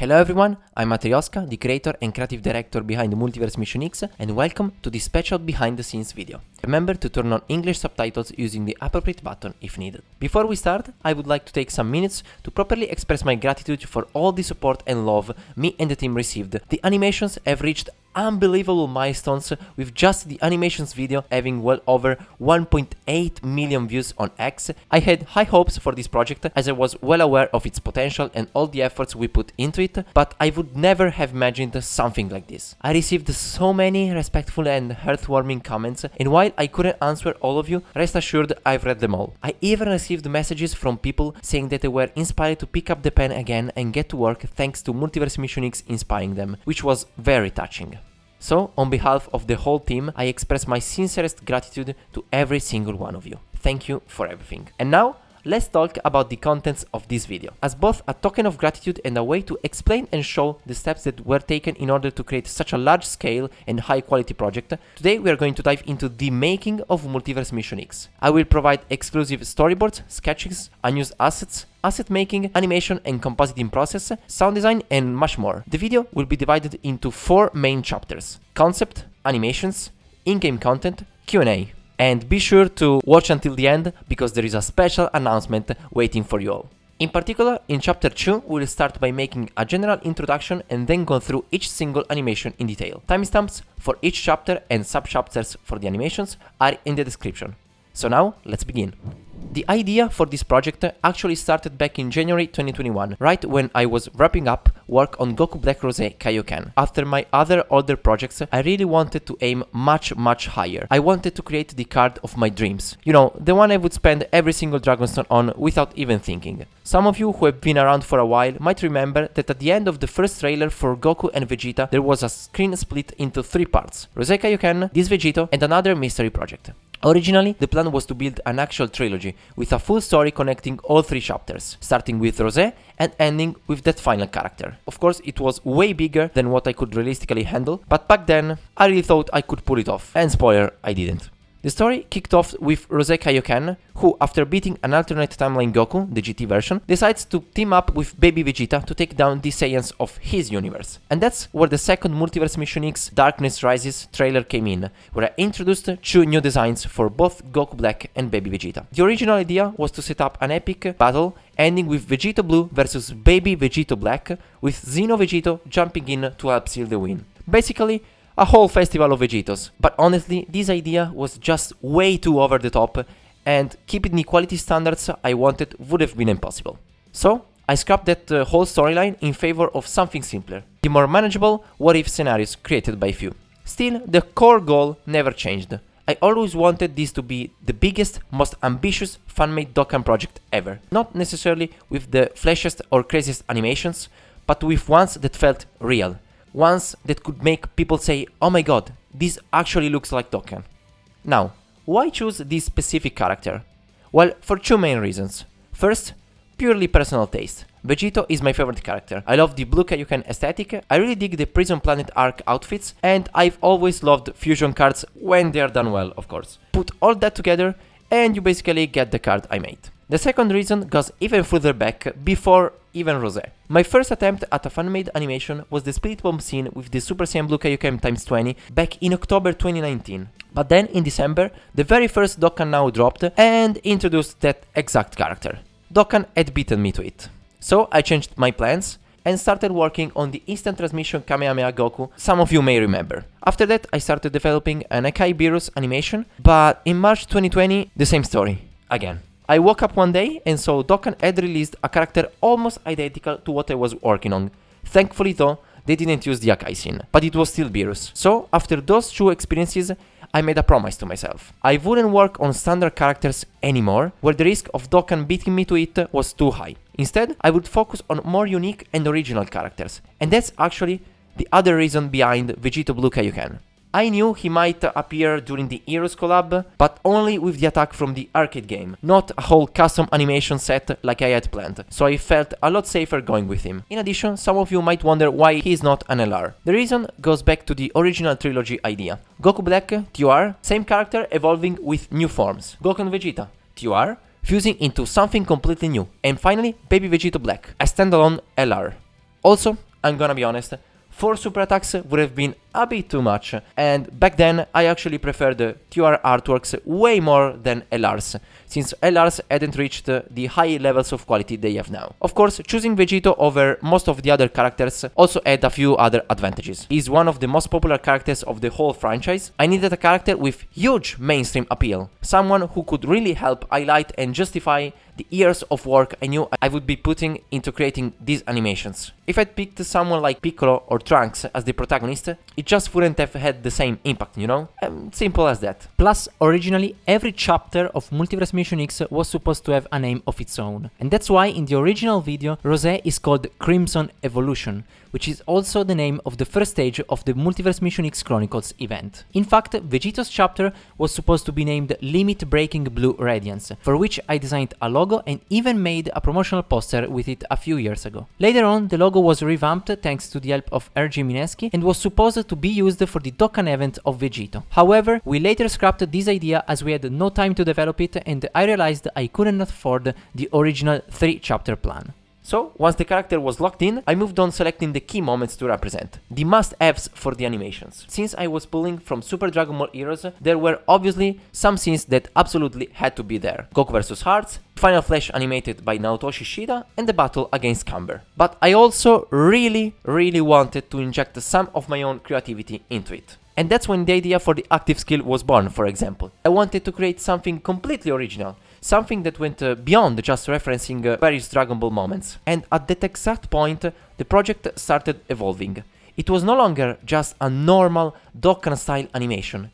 Hello everyone, I'm Matejowska, the creator and creative director behind Multiverse Mission X, and welcome to this special behind the scenes video. Remember to turn on English subtitles using the appropriate button if needed. Before we start, I would like to take some minutes to properly express my gratitude for all the support and love me and the team received. The animations have reached unbelievable milestones, with just the animations video having well over 1.8 million views on X. I had high hopes for this project as I was well aware of its potential and all the efforts we put into it, but I would never have imagined something like this. I received so many respectful and heartwarming comments, and while I couldn't answer all of you, rest assured I've read them all. I even received messages from people saying that they were inspired to pick up the pen again and get to work thanks to Multiverse Mission X inspiring them, which was very touching. So, on behalf of the whole team, I express my sincerest gratitude to every single one of you. Thank you for everything. And now, let's talk about the contents of this video. As both a token of gratitude and a way to explain and show the steps that were taken in order to create such a large scale and high quality project, today we are going to dive into the making of Multiverse Mission X. I will provide exclusive storyboards, sketches, unused assets, asset making, animation and compositing process, sound design and much more. The video will be divided into 4 main chapters: concept, animations, in-game content, Q&A. And be sure to watch until the end, because there is a special announcement waiting for you all. In particular, in chapter 2, we'll start by making a general introduction and then go through each single animation in detail. Timestamps for each chapter and sub-chapters for the animations are in the description. So now, let's begin. The idea for this project actually started back in January 2021, right when I was wrapping up work on Goku Black Rose Kaioken. After my other older projects, I really wanted to aim much higher. I wanted to create the card of my dreams. You know, the one I would spend every single Dragonstone on without even thinking. Some of you who have been around for a while might remember that at the end of the first trailer for Goku and Vegeta, there was a screen split into 3 parts: Rose Kaioken, this Vegito, and another mystery project. Originally, the plan was to build an actual trilogy, with a full story connecting all 3 chapters, starting with Rose and ending with that final character. Of course, it was way bigger than what I could realistically handle, but back then, I really thought I could pull it off. And spoiler, I didn't. The story kicked off with Rose Kaioken, who, after beating an alternate timeline Goku, the GT version, decides to team up with baby Vegeta to take down the Saiyans of his universe. And that's where the second Multiverse Mission X Darkness Rises trailer came in, where I introduced 2 new designs for both Goku Black and baby Vegeta. The original idea was to set up an epic battle ending with Vegito Blue versus baby Vegito Black, with Xeno Vegito jumping in to help seal the win. Basically, a whole festival of Vegitos. But honestly, this idea was just way too over the top, and keeping the quality standards I wanted would have been impossible. So, I scrapped that whole storyline in favor of something simpler: the more manageable what-if scenarios created by few. Still, the core goal never changed. I always wanted this to be the biggest, most ambitious fan-made Dokkan project ever. Not necessarily with the flashiest or craziest animations, but with ones that felt real. Ones that could make people say, "Oh my god, this actually looks like Dokkan." Now, why choose this specific character? Well, for 2 main reasons. First, purely personal taste. Vegito is my favorite character. I love the Blue Kaioken aesthetic, I really dig the Prison Planet arc outfits, and I've always loved fusion cards when they are done well, of course. Put all that together and you basically get the card I made. The second reason goes even further back, before even Rose. My first attempt at a fan-made animation was the split bomb scene with the Super Saiyan Blue Kaioken ×20 back in October 2019. But then in December, the very first Dokkan Now dropped and introduced that exact character. Dokkan had beaten me to it. So I changed my plans and started working on the instant transmission Kamehameha Goku some of you may remember. After that, I started developing an Akai Beerus animation, but in March 2020, the same story again. I woke up one day and saw Dokkan had released a character almost identical to what I was working on. Thankfully though, they didn't use the Akai scene, but it was still Beerus. So after those 2 experiences, I made a promise to myself. I wouldn't work on standard characters anymore, where the risk of Dokkan beating me to it was too high. Instead, I would focus on more unique and original characters. And that's actually the other reason behind Vegito Blue Kaioken. I knew he might appear during the Heroes collab, but only with the attack from the arcade game, not a whole custom animation set like I had planned, so I felt a lot safer going with him. In addition, some of you might wonder why he's not an LR. The reason goes back to the original trilogy idea. Goku Black, TUR, same character evolving with new forms. Goku and Vegeta, TUR, fusing into something completely new. And finally, Baby Vegito Black, a standalone LR. Also, I'm gonna be honest, 4 super attacks would have been a bit too much, and back then I actually preferred the QR artworks way more than LRs, since LRs hadn't reached the high levels of quality they have now. Of course, choosing Vegito over most of the other characters also had a few other advantages. He's one of the most popular characters of the whole franchise. I needed a character with huge mainstream appeal, someone who could really help highlight and justify the years of work I knew I would be putting into creating these animations. If I'd picked someone like Piccolo or Trunks as the protagonist, it just wouldn't have had the same impact, you know? Simple as that. Plus, originally, every chapter of Multiverse Mission X was supposed to have a name of its own. And that's why in the original video, Rosé is called Crimson Evolution, which is also the name of the first stage of the Multiverse Mission X Chronicles event. In fact, Vegito's chapter was supposed to be named Limit Breaking Blue Radiance, for which I designed a logo and even made a promotional poster with it a few years ago. Later on, the logo was revamped thanks to the help of R.G. Mineski and was supposed to be used for the Dokkan event of Vegito. However, we later scrapped this idea as we had no time to develop it and I realized I couldn't afford the original 3-chapter plan. So, once the character was locked in, I moved on selecting the key moments to represent, the must-haves for the animations. Since I was pulling from Super Dragon Ball Heroes, there were obviously some scenes that absolutely had to be there. Goku vs Hearts, Final Flash animated by Naotoshi Shida, and the battle against Camber. But I also really wanted to inject some of my own creativity into it. And that's when the idea for the active skill was born, for example. I wanted to create something completely original, something that went beyond just referencing various Dragon Ball moments. And at that exact point, the project started evolving. It was no longer just a normal Dokkan-style animation.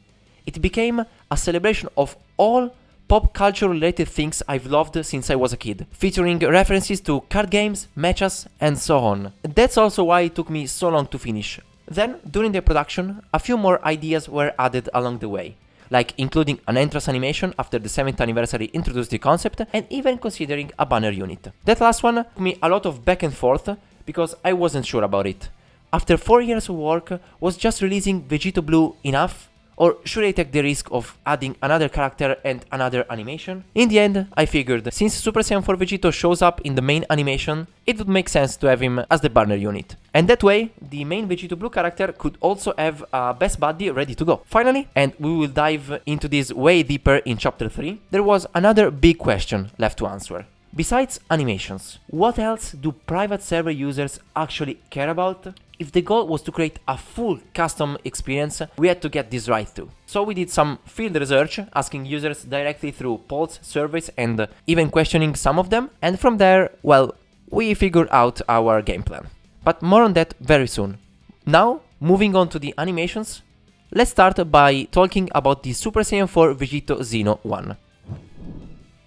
It became a celebration of all pop culture related things I've loved since I was a kid, featuring references to card games, matches, and so on. That's also why it took me so long to finish. Then, during the production, a few more ideas were added along the way, like including an entrance animation after the 7th anniversary introduced the concept, and even considering a banner unit. That last one took me a lot of back and forth, because I wasn't sure about it. After 4 years of work, was just releasing Vegito Blue enough? Or should I take the risk of adding another character and another animation? In the end, I figured, since Super Saiyan 4 Vegito shows up in the main animation, it would make sense to have him as the banner unit. And that way, the main Vegito Blue character could also have a best buddy ready to go. Finally, and we will dive into this way deeper in chapter 3, there was another big question left to answer. Besides animations, what else do private server users actually care about? If the goal was to create a full custom experience, we had to get this right too. So we did some field research, asking users directly through polls, surveys, and even questioning some of them. And from there, well, we figured out our game plan. But more on that very soon. Now, moving on to the animations, let's start by talking about the Super Saiyan 4 Vegito Xeno 1.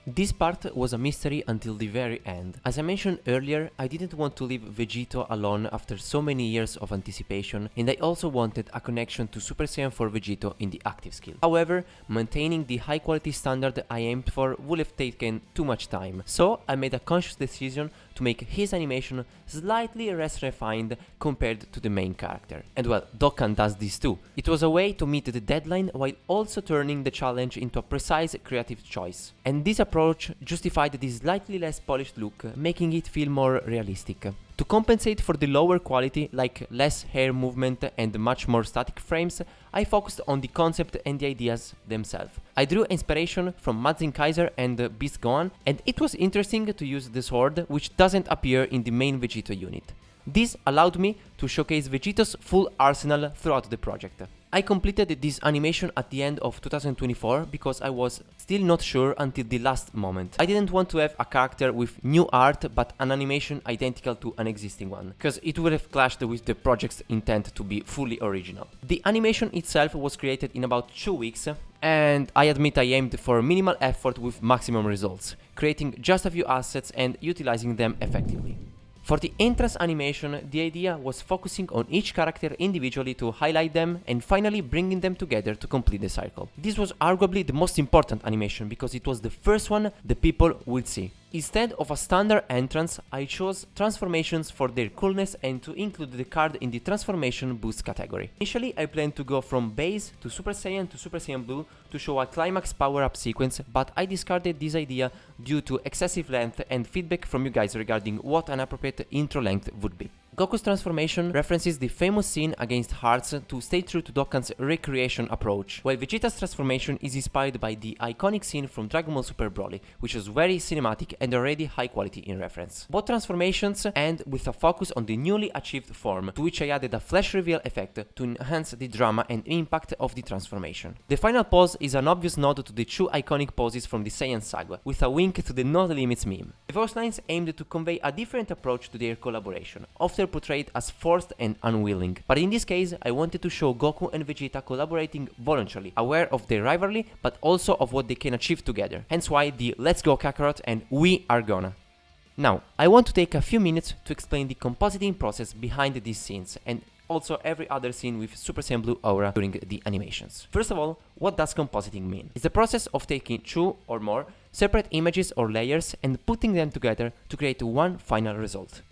This part was a mystery until the very end. As I mentioned earlier, I didn't want to leave Vegito alone after so many years of anticipation, and I also wanted a connection to Super Saiyan 4 Vegito in the active skill. However, maintaining the high quality standard I aimed for would have taken too much time, so I made a conscious decision to make his animation slightly less refined compared to the main character. And well, Dokkan does this too. It was a way to meet the deadline while also turning the challenge into a precise creative choice. And this approach justified the slightly less polished look, making it feel more realistic. To compensate for the lower quality, like less hair movement and much more static frames, I focused on the concept and the ideas themselves. I drew inspiration from Mazin Kaiser and Beast Gohan, and it was interesting to use the sword, which doesn't appear in the main Vegito unit. This allowed me to showcase Vegito's full arsenal throughout the project. I completed this animation at the end of 2024 because I was still not sure until the last moment. I didn't want to have a character with new art but an animation identical to an existing one, because it would have clashed with the project's intent to be fully original. The animation itself was created in about 2 weeks, and I admit I aimed for minimal effort with maximum results, creating just a few assets and utilizing them effectively. For the entrance animation, the idea was focusing on each character individually to highlight them and finally bringing them together to complete the cycle. This was arguably the most important animation because it was the first one the people would see. Instead of a standard entrance, I chose transformations for their coolness and to include the card in the transformation boost category. Initially, I planned to go from base to Super Saiyan Blue to show a climax power-up sequence, but I discarded this idea due to excessive length and feedback from you guys regarding what an appropriate intro length would be. Goku's transformation references the famous scene against Hearts to stay true to Dokkan's recreation approach, while Vegeta's transformation is inspired by the iconic scene from Dragon Ball Super Broly, which was very cinematic and already high quality in reference. Both transformations end with a focus on the newly achieved form, to which I added a flash reveal effect to enhance the drama and impact of the transformation. The final pose is an obvious nod to the two iconic poses from the Saiyan saga, with a wink to the No Limits meme. The voice lines aimed to convey a different approach to their collaboration, often portrayed as forced and unwilling. But in this case, I wanted to show Goku and Vegeta collaborating voluntarily, aware of their rivalry, but also of what they can achieve together. Hence why the "Let's go Kakarot" and "We are gonna." Now, I want to take a few minutes to explain the compositing process behind these scenes, and also every other scene with Super Saiyan Blue aura during the animations. First of all, what does compositing mean? It's the process of taking two or more separate images or layers and putting them together to create one final result.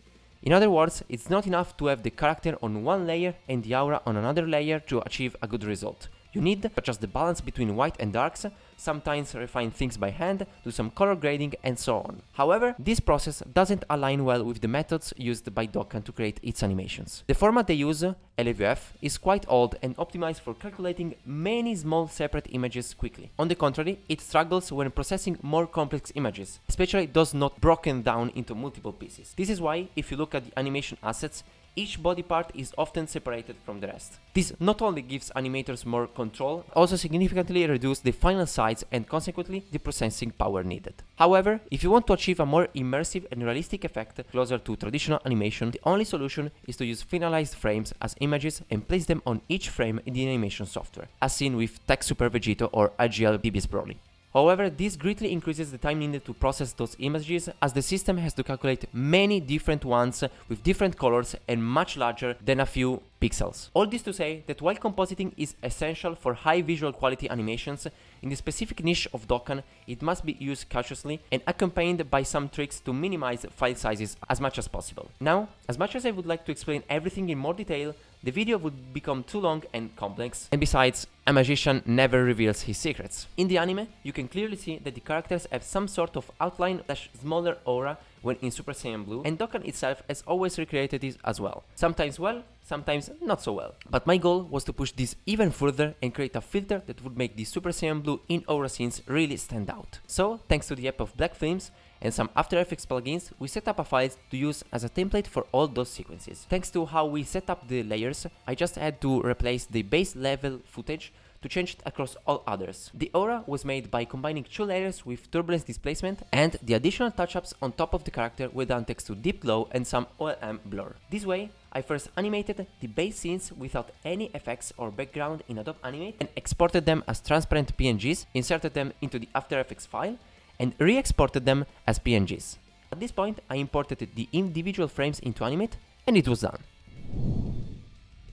In other words, it's not enough to have the character on one layer and the aura on another layer to achieve a good result. You need to adjust the balance between white and darks, sometimes refine things by hand, do some color grading and so on. However, this process doesn't align well with the methods used by Dokkan to create its animations. The format they use, LVF, is quite old and optimized for calculating many small separate images quickly. On the contrary, it struggles when processing more complex images, especially those not broken down into multiple pieces. This is why, if you look at the animation assets, each body part is often separated from the rest. This not only gives animators more control, also significantly reduces the final size and consequently the processing power needed. However, if you want to achieve a more immersive and realistic effect closer to traditional animation, the only solution is to use finalized frames as images and place them on each frame in the animation software, as seen with Tech Super Vegito or IGL BBS Broly. However, this greatly increases the time needed to process those images, as the system has to calculate many different ones with different colors and much larger than a few pixels. All this to say that while compositing is essential for high visual quality animations, in the specific niche of Dokkan, it must be used cautiously and accompanied by some tricks to minimize file sizes as much as possible. Now, as much as I would like to explain everything in more detail, the video would become too long and complex, and besides, a magician never reveals his secrets. In the anime, you can clearly see that the characters have some sort of outline / smaller aura when in Super Saiyan Blue, and Dokkan itself has always recreated this as well. Sometimes well, sometimes not so well. But my goal was to push this even further and create a filter that would make the Super Saiyan Blue in aura scenes really stand out. So, thanks to the help of Black Films and some After Effects plugins, we set up a file to use as a template for all those sequences. Thanks to how we set up the layers, I just had to replace the base level footage to change it across all others. The aura was made by combining two layers with turbulence displacement, and the additional touch-ups on top of the character were done thanks to deep glow and some OLM blur. This way, I first animated the base scenes without any effects or background in Adobe Animate and exported them as transparent PNGs, inserted them into the After Effects file, and re-exported them as PNGs. At this point, I imported the individual frames into Animate, and it was done.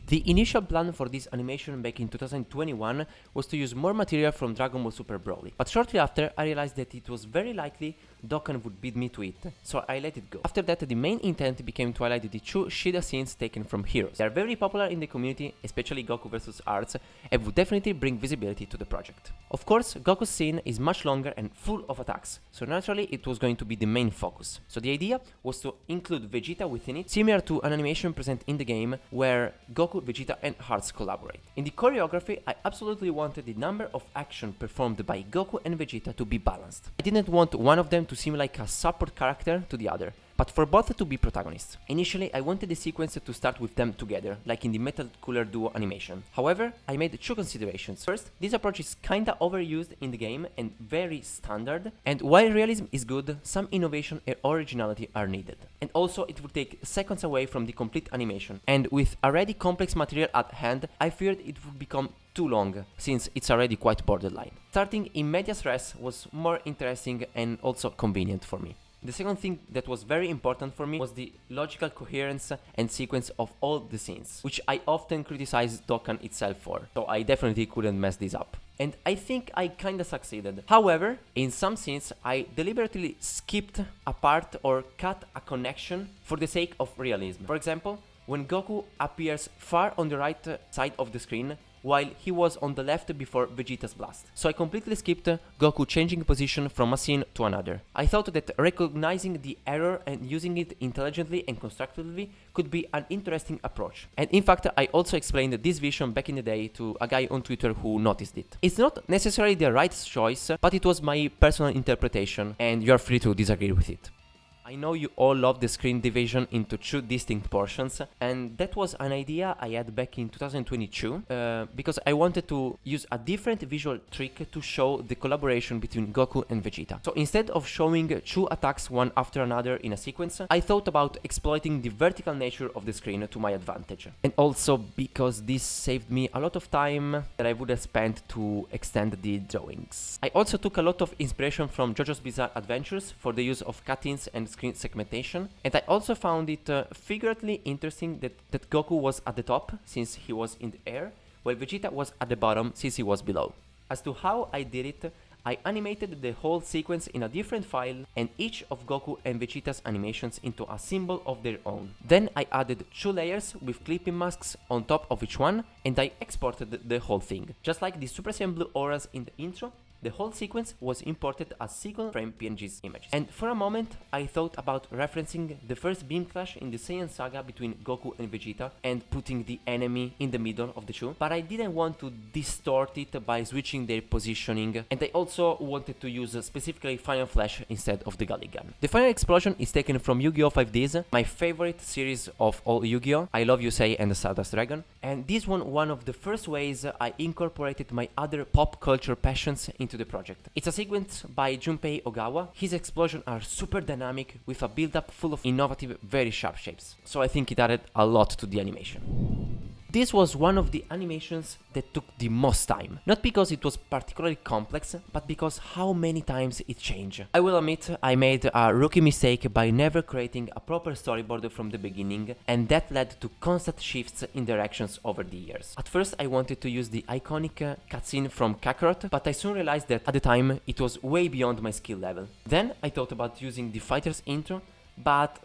The initial plan for this animation back in 2021 was to use more material from Dragon Ball Super Broly, but shortly after I realized that it was very likely Dokkan would beat me to it, so I let it go. After that, the main intent became to highlight the two Shida scenes taken from Heroes. They are very popular in the community, especially Goku vs Arts, and would definitely bring visibility to the project. Of course, Goku's scene is much longer and full of attacks, so naturally it was going to be the main focus. So the idea was to include Vegeta within it, similar to an animation present in the game where Goku, Vegeta and Hearts collaborate. In the choreography, I absolutely wanted the number of action performed by Goku and Vegeta to be balanced. I didn't want one of them to seem like a support character to the other, but for both to be protagonists. Initially, I wanted the sequence to start with them together, like in the Metal Cooler Duo animation. However, I made two considerations. First, this approach is kinda overused in the game and very standard, and while realism is good, some innovation and originality are needed. And also, it would take seconds away from the complete animation, and with already complex material at hand, I feared it would become too long, since it's already quite borderline. Starting in medias res was more interesting and also convenient for me. The second thing that was very important for me was the logical coherence and sequence of all the scenes, which I often criticize Dokkan itself for, so I definitely couldn't mess this up. And I think I kinda succeeded. However, in some scenes I deliberately skipped a part or cut a connection for the sake of realism. For example, when Goku appears far on the right side of the screen, while he was on the left before Vegeta's blast. So I completely skipped Goku changing position from a scene to another. I thought that recognizing the error and using it intelligently and constructively could be an interesting approach. And in fact, I also explained this vision back in the day to a guy on Twitter who noticed it. It's not necessarily the right choice, but it was my personal interpretation, and you're free to disagree with it. I know you all love the screen division into two distinct portions, and that was an idea I had back in 2022 because I wanted to use a different visual trick to show the collaboration between Goku and Vegeta. So instead of showing two attacks one after another in a sequence, I thought about exploiting the vertical nature of the screen to my advantage. And also because this saved me a lot of time that I would have spent to extend the drawings. I also took a lot of inspiration from JoJo's Bizarre Adventures for the use of cutscenes and screen segmentation, and I also found it figuratively interesting that Goku was at the top since he was in the air, while Vegeta was at the bottom since he was below. As to how I did it, I animated the whole sequence in a different file and each of Goku and Vegeta's animations into a symbol of their own. Then I added two layers with clipping masks on top of each one, and I exported the whole thing. Just like the Super Saiyan Blue auras in the intro, the whole sequence was imported as single frame PNG's images. And for a moment, I thought about referencing the first beam clash in the Saiyan saga between Goku and Vegeta and putting the enemy in the middle of the two, but I didn't want to distort it by switching their positioning, and I also wanted to use specifically Final Flash instead of the Gully Gun. The final explosion is taken from Yu-Gi-Oh! 5Ds, my favorite series of all Yu-Gi-Oh! I love Yusei and the Stardust Dragon, and this one of the first ways I incorporated my other pop culture passions into the project. It's a sequence by Junpei Ogawa. His explosions are super dynamic with a build-up full of innovative, very sharp shapes. So I think it added a lot to the animation. This was one of the animations that took the most time. Not because it was particularly complex, but because how many times it changed. I will admit I made a rookie mistake by never creating a proper storyboard from the beginning, and that led to constant shifts in directions over the years. At first I wanted to use the iconic cutscene from Kakarot, but I soon realized that at the time it was way beyond my skill level. Then I thought about using the fighter's intro, but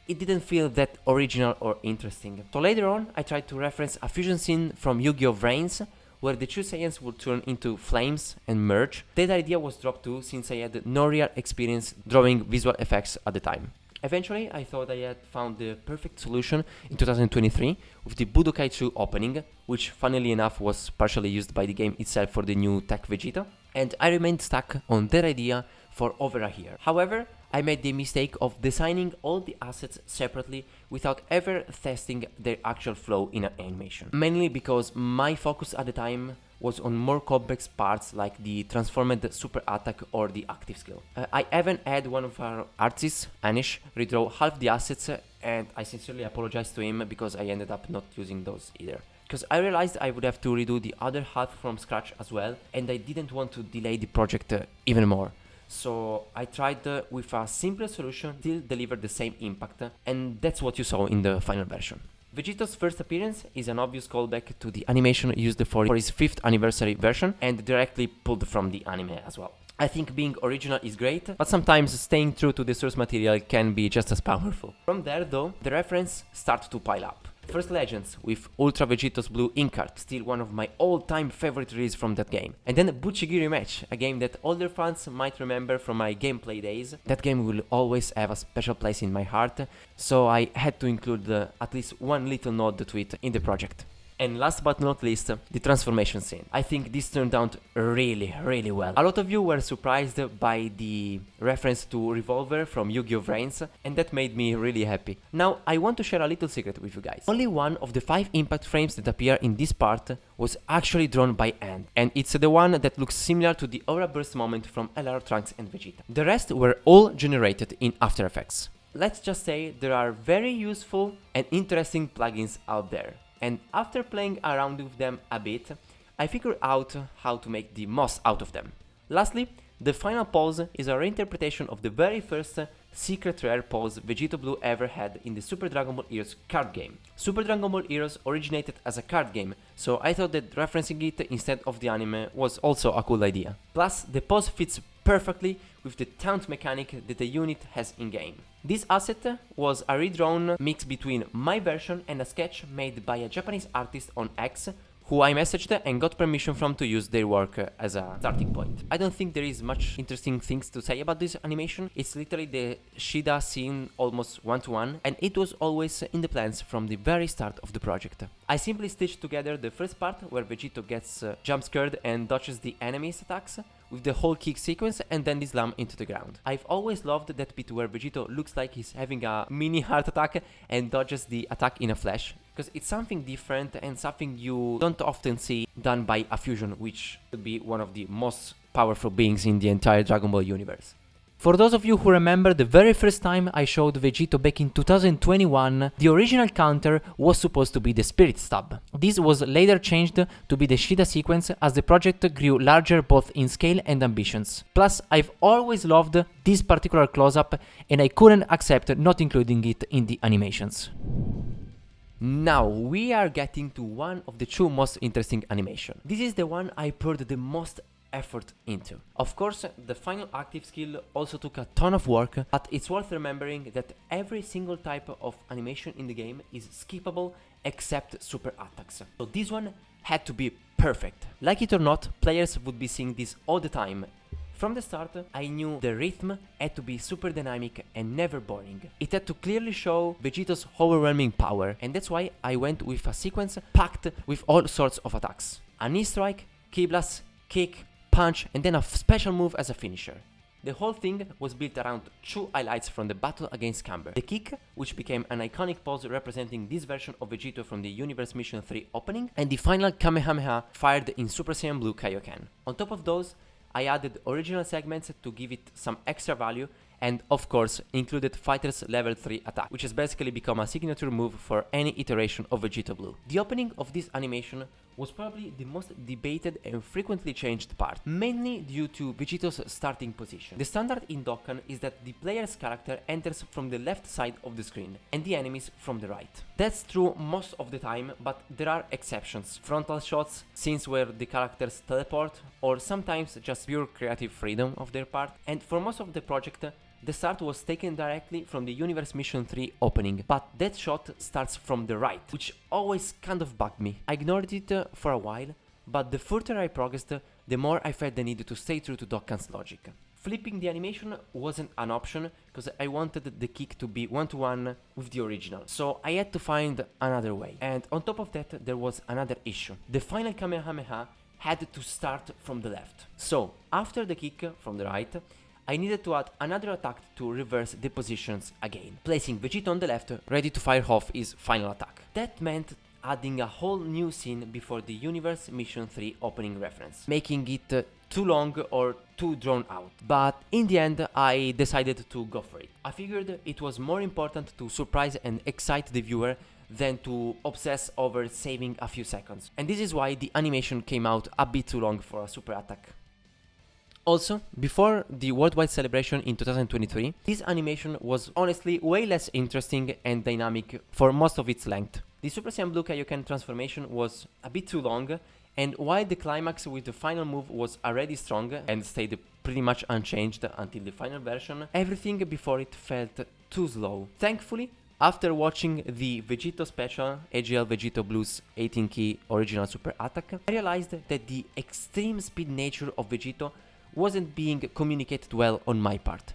it didn't feel that original or interesting. So later on, I tried to reference a fusion scene from Yu-Gi-Oh! Vrains, where the two Saiyans would turn into flames and merge. That idea was dropped too, since I had no real experience drawing visual effects at the time. Eventually, I thought I had found the perfect solution in 2023 with the Budokai 2 opening, which funnily enough was partially used by the game itself for the new Tech Vegeta, and I remained stuck on that idea for over a year. However, I made the mistake of designing all the assets separately without ever testing their actual flow in an animation. Mainly because my focus at the time was on more complex parts like the transformed super attack or the active skill. I even had one of our artists, Anish, redraw half the assets, and I sincerely apologize to him because I ended up not using those either. Because I realized I would have to redo the other half from scratch as well, and I didn't want to delay the project even more. So I tried with a simpler solution, still delivered the same impact, and that's what you saw in the final version. Vegito's first appearance is an obvious callback to the animation used for his 5th anniversary version and directly pulled from the anime as well. I think being original is great, but sometimes staying true to the source material can be just as powerful. From there though, the references start to pile up. First Legends with Ultra Vegito's Blue Ink Art, still one of my all-time favorite releases from that game. And then Buchigiri Match, a game that older fans might remember from my gameplay days. That game will always have a special place in my heart, so I had to include at least one little nod to it in the project. And last but not least, the transformation scene. I think this turned out really well. A lot of you were surprised by the reference to Revolver from Yu-Gi-Oh! Vrains, and that made me really happy. Now, I want to share a little secret with you guys. Only one of the 5 impact frames that appear in this part was actually drawn by hand, and it's the one that looks similar to the Aura Burst moment from LR Trunks and Vegeta. The rest were all generated in After Effects. Let's just say there are very useful and interesting plugins out there. And after playing around with them a bit, I figured out how to make the most out of them. Lastly, the final pose is a reinterpretation of the very first secret rare pose Vegito Blue ever had in the Super Dragon Ball Heroes card game. Super Dragon Ball Heroes originated as a card game, so I thought that referencing it instead of the anime was also a cool idea. Plus, the pose fits perfectly with the taunt mechanic that the unit has in-game. This asset was a redrawn mix between my version and a sketch made by a Japanese artist on X who I messaged and got permission from to use their work as a starting point. I don't think there is much interesting things to say about this animation. It's literally the Shida scene almost one-to-one, and it was always in the plans from the very start of the project. I simply stitched together the first part where Vegito gets jump scared and dodges the enemy's attacks with the whole kick sequence and then the slam into the ground. I've always loved that bit where Vegito looks like he's having a mini heart attack and dodges the attack in a flash, because it's something different and something you don't often see done by a fusion, which could be one of the most powerful beings in the entire Dragon Ball universe. For those of you who remember the very first time I showed Vegito back in 2021, the original counter was supposed to be the Spirit Stab. This was later changed to be the Shida sequence as the project grew larger both in scale and ambitions. Plus, I've always loved this particular close-up and I couldn't accept not including it in the animations. Now we are getting to one of the two most interesting animations. This is the one I poured the most effort into. Of course, the final active skill also took a ton of work, but it's worth remembering that every single type of animation in the game is skippable except super attacks. So this one had to be perfect. Like it or not, players would be seeing this all the time. From the start, I knew the rhythm had to be super dynamic and never boring. It had to clearly show Vegito's overwhelming power, and that's why I went with a sequence packed with all sorts of attacks. A knee strike, key blast, kick, punch, and then a special move as a finisher. The whole thing was built around two highlights from the battle against Camber. The kick, which became an iconic pose representing this version of Vegito from the Universe Mission 3 opening, and the final Kamehameha fired in Super Saiyan Blue Kaioken. On top of those, I added original segments to give it some extra value, and of course included Fighter's level 3 attack, which has basically become a signature move for any iteration of Vegito Blue. The opening of this animation was probably the most debated and frequently changed part, mainly due to Vegito's starting position. The standard in Dokkan is that the player's character enters from the left side of the screen and the enemies from the right. That's true most of the time, but there are exceptions. Frontal shots, scenes where the characters teleport, or sometimes just pure creative freedom of their part. And for most of the project, the start was taken directly from the Universe Mission 3 opening, but that shot starts from the right, which always kind of bugged me. I ignored it for a while, but the further I progressed, the more I felt the need to stay true to Dokkan's logic. Flipping the animation wasn't an option, because I wanted the kick to be one-to-one with the original, so I had to find another way. And on top of that, there was another issue. The final Kamehameha had to start from the left. So, after the kick from the right, I needed to add another attack to reverse the positions again, placing Vegito on the left, ready to fire off his final attack. That meant adding a whole new scene before the Universe Mission 3 opening reference, making it too long or too drawn out. But in the end, I decided to go for it. I figured it was more important to surprise and excite the viewer than to obsess over saving a few seconds. And this is why the animation came out a bit too long for a super attack. Also, before the worldwide celebration in 2023, this animation was honestly way less interesting and dynamic for most of its length. The Super Saiyan Blue Kaioken transformation was a bit too long, and while the climax with the final move was already strong and stayed pretty much unchanged until the final version, everything before it felt too slow. Thankfully, after watching the Vegito special, AGL Vegito Blue's 18-key original super attack, I realized that the extreme speed nature of Vegito wasn't being communicated well on my part,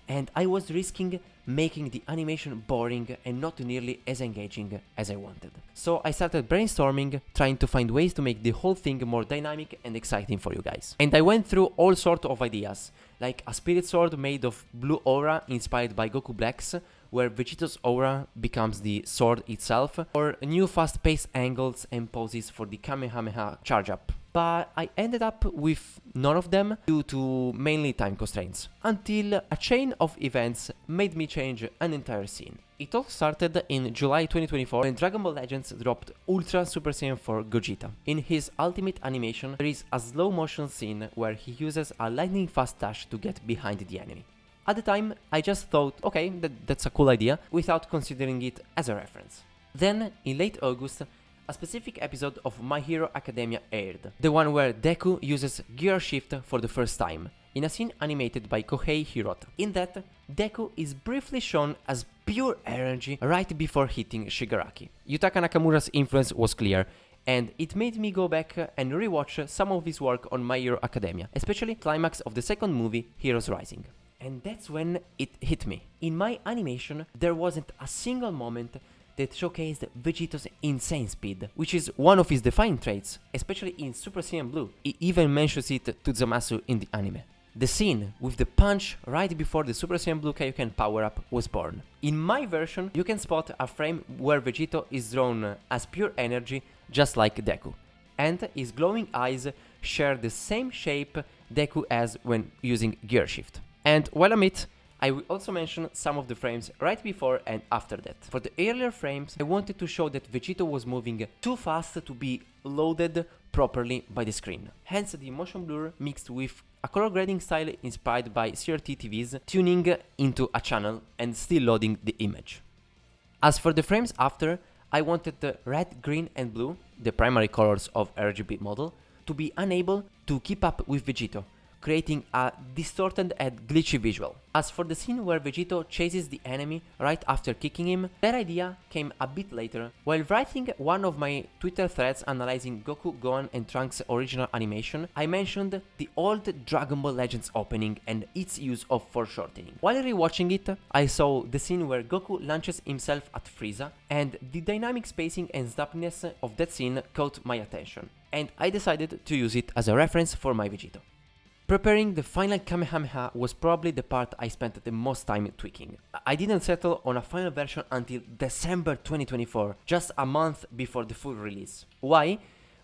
and I was risking making the animation boring and not nearly as engaging as I wanted. So I started brainstorming, trying to find ways to make the whole thing more dynamic and exciting for you guys. And I went through all sorts of ideas, like a spirit sword made of blue aura inspired by Goku Black's, where Vegito's aura becomes the sword itself, or new fast-paced angles and poses for the Kamehameha charge-up. But I ended up with none of them due to mainly time constraints, until a chain of events made me change an entire scene. It all started in July 2024 when Dragon Ball Legends dropped Ultra Super Saiyan 4 Gogeta. In his ultimate animation, there is a slow motion scene where he uses a lightning fast dash to get behind the enemy. At the time, I just thought, okay, that's a cool idea, without considering it as a reference. Then, in late August, a specific episode of My Hero Academia aired, the one where Deku uses Gear Shift for the first time, in a scene animated by Kohei Hirota. In that, Deku is briefly shown as pure energy right before hitting Shigaraki. Yutaka Nakamura's influence was clear, and it made me go back and rewatch some of his work on My Hero Academia, especially climax of the second movie, Heroes Rising. And that's when it hit me. In my animation, there wasn't a single moment that showcased Vegito's insane speed, which is one of his defining traits, especially in Super Saiyan Blue. He even mentions it to Zamasu in the anime. The scene with the punch right before the Super Saiyan Blue Kaioken power-up was born. In my version, you can spot a frame where Vegito is drawn as pure energy, just like Deku, and his glowing eyes share the same shape Deku has when using Gear Shift. And while I'm it, I will also mention some of the frames right before and after that. For the earlier frames, I wanted to show that Vegito was moving too fast to be loaded properly by the screen. Hence the motion blur mixed with a color grading style inspired by CRT TVs, tuning into a channel and still loading the image. As for the frames after, I wanted the red, green and blue, the primary colors of RGB model, to be unable to keep up with Vegito, creating a distorted and glitchy visual. As for the scene where Vegito chases the enemy right after kicking him, that idea came a bit later. While writing one of my Twitter threads analyzing Goku, Gohan and Trunks' original animation, I mentioned the old Dragon Ball Legends opening and its use of foreshortening. While rewatching it, I saw the scene where Goku launches himself at Frieza, and the dynamic spacing and snappiness of that scene caught my attention, and I decided to use it as a reference for my Vegito. Preparing the final Kamehameha was probably the part I spent the most time tweaking. I didn't settle on a final version until December 2024, just a month before the full release. Why?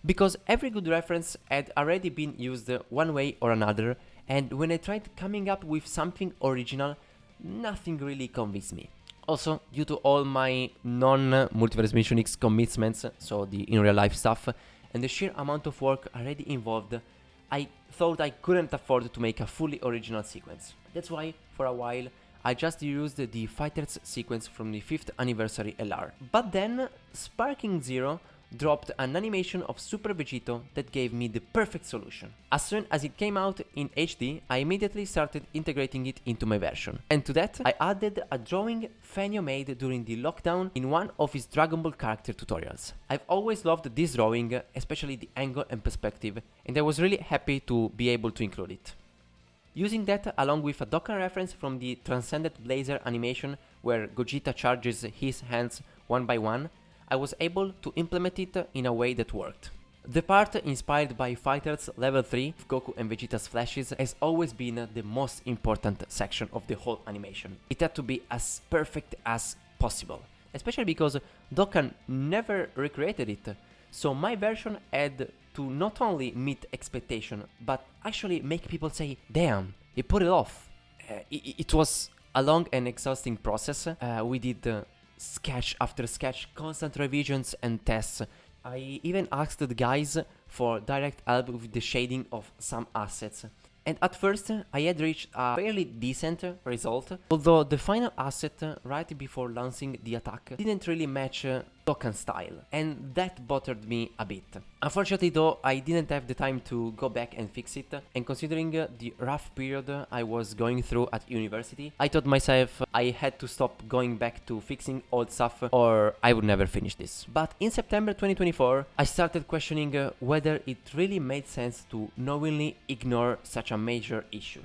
Because every good reference had already been used one way or another, and when I tried coming up with something original, nothing really convinced me. Also, due to all my non-Multiverse Mission X commitments, so the in real life stuff, and the sheer amount of work already involved, I thought I couldn't afford to make a fully original sequence. That's why, for a while, I just used the Fighters sequence from the 5th anniversary LR. But then, Sparking Zero dropped an animation of Super Vegito that gave me the perfect solution. As soon as it came out in HD, I immediately started integrating it into my version. And to that, I added a drawing Fanyo made during the lockdown in one of his Dragon Ball character tutorials. I've always loved this drawing, especially the angle and perspective, and I was really happy to be able to include it. Using that along with a Dokkan reference from the Transcendent Blazer animation where Gogeta charges his hands one by one, I was able to implement it in a way that worked. The part inspired by Fighters Level 3 of Goku and Vegeta's flashes has always been the most important section of the whole animation. It had to be as perfect as possible, especially because Dokkan never recreated it, so my version had to not only meet expectation, but actually make people say, damn, he pulled it off. It was a long and exhausting process. We did sketch after sketch, constant revisions and tests. I even asked the guys for direct help with the shading of some assets. And at first, I had reached a fairly decent result, although the final asset right before launching the attack didn't really match Dokkan-style, and that bothered me a bit. Unfortunately though, I didn't have the time to go back and fix it, and considering the rough period I was going through at university, I told myself I had to stop going back to fixing old stuff or I would never finish this. But in September 2024, I started questioning whether it really made sense to knowingly ignore such a major issue.